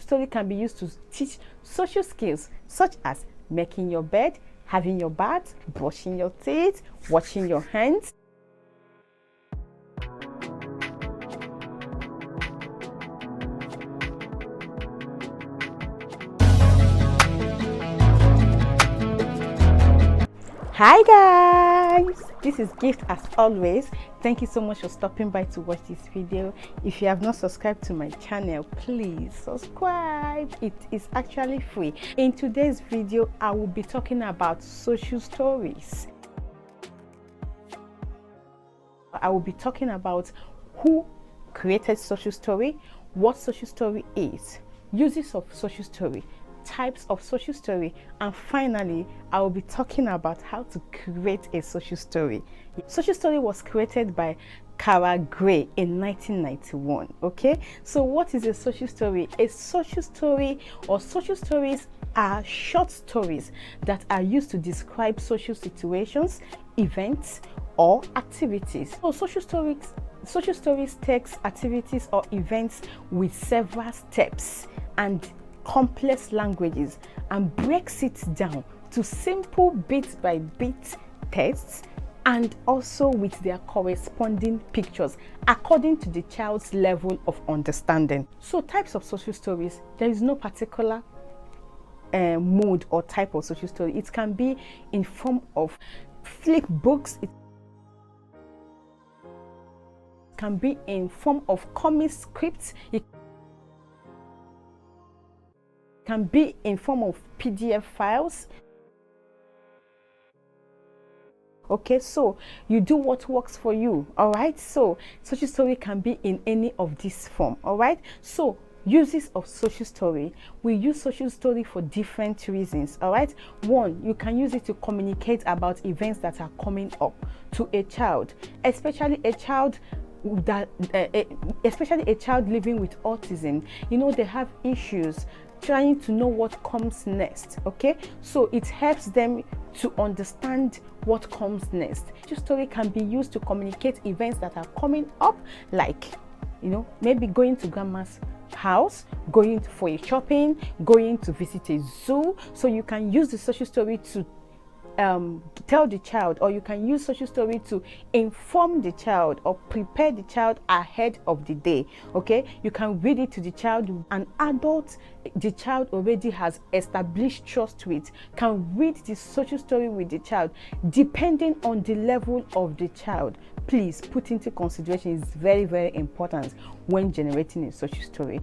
story can be used to teach social skills such as making your bed, having your bath, brushing your teeth, washing your hands. Hi guys, this is Gift as always. Thank you so much for stopping by to watch this video. If you have not subscribed to my channel, please subscribe. It is actually free. In today's video, I will be talking about social stories. I will be talking about who created social story, what social story is, uses of social story, types of social story, and finally I will be talking about how to create a social story. Social story was created by Cara Gray in 1991. Okay, so what is a social story? A social story or social stories are short stories that are used to describe social situations, events, or activities. So social stories takes activities or events with several steps and complex languages and breaks it down to simple bit by bit texts, and also with their corresponding pictures according to the child's level of understanding. So types of social stories, there is no particular mode or type of social story. It can be in form of flip books, it can be in form of comic scripts, it can be in form of PDF files. Okay, so you do what works for you. All right, so social story can be in any of this form. All right, so uses of social story, we use social story for different reasons. All right, one, you can use it to communicate about events that are coming up to a child, especially a child living with autism. You know, they have issues trying to know what comes next. Okay, so it helps them to understand what comes next. Your story can be used to communicate events that are coming up, like, you know, maybe going to grandma's house, going for a shopping, going to visit a zoo. So you can use the social story to tell the child, or you can use social story to inform the child or prepare the child ahead of the day. Okay, you can read it to the child. An adult the child already has established trust with can read the social story with the child, depending on the level of the child. Please put into consideration, is very, very important when generating a social story.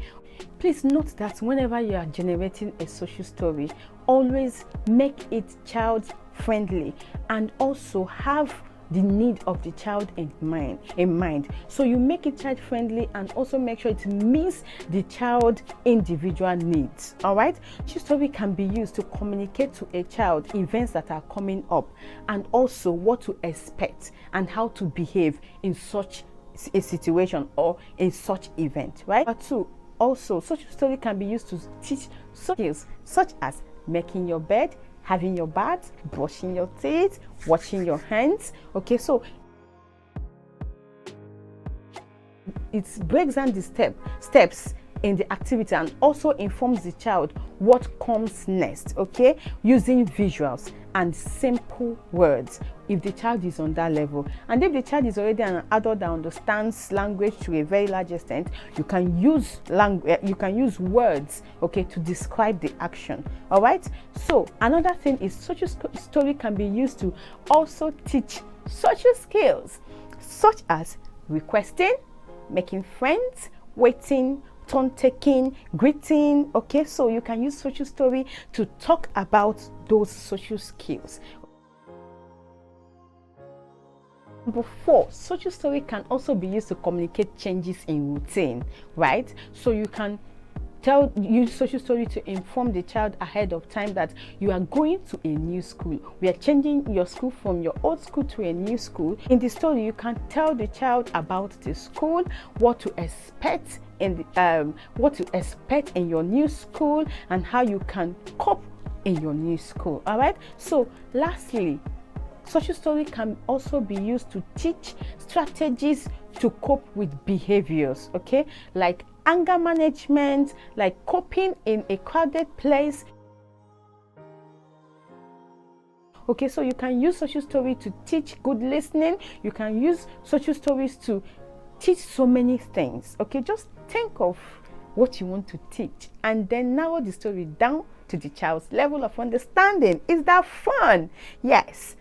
Please note that whenever you are generating a social story, always make it child friendly and also have the need of the child in mind. So you make it child friendly and also make sure it meets the child individual needs. All right, social story can be used to communicate to a child events that are coming up and also what to expect and how to behave in such a situation or in such event, right? But two, also social story can be used to teach skills such as making your bed, having your bath, brushing your teeth, washing your hands. Okay, so it breaks down the steps in the activity and also informs the child what comes next. Okay, using visuals and simple words if the child is on that level. And if the child is already an adult that understands language to a very large extent, you can use words, okay, to describe the action. All right, so another thing is social story can be used to also teach social skills such as requesting, making friends, waiting, turn taking, greeting. Okay, so you can use social story to talk about those social skills. Number four, social story can also be used to communicate changes in routine, right? So you can use social story to inform the child ahead of time that you are going to a new school. We are changing your school from your old school to a new school. In the story, you can tell the child about the school, what to expect in your new school, and how you can cope in your new school. All right, so lastly, social story can also be used to teach strategies to cope with behaviors, okay, like anger management, like coping in a crowded place. Okay, so you can use social story to teach good listening. You can use social stories to teach so many things. Okay, just think of what you want to teach and then narrow the story down to the child's level of understanding. Is that fun? Yes.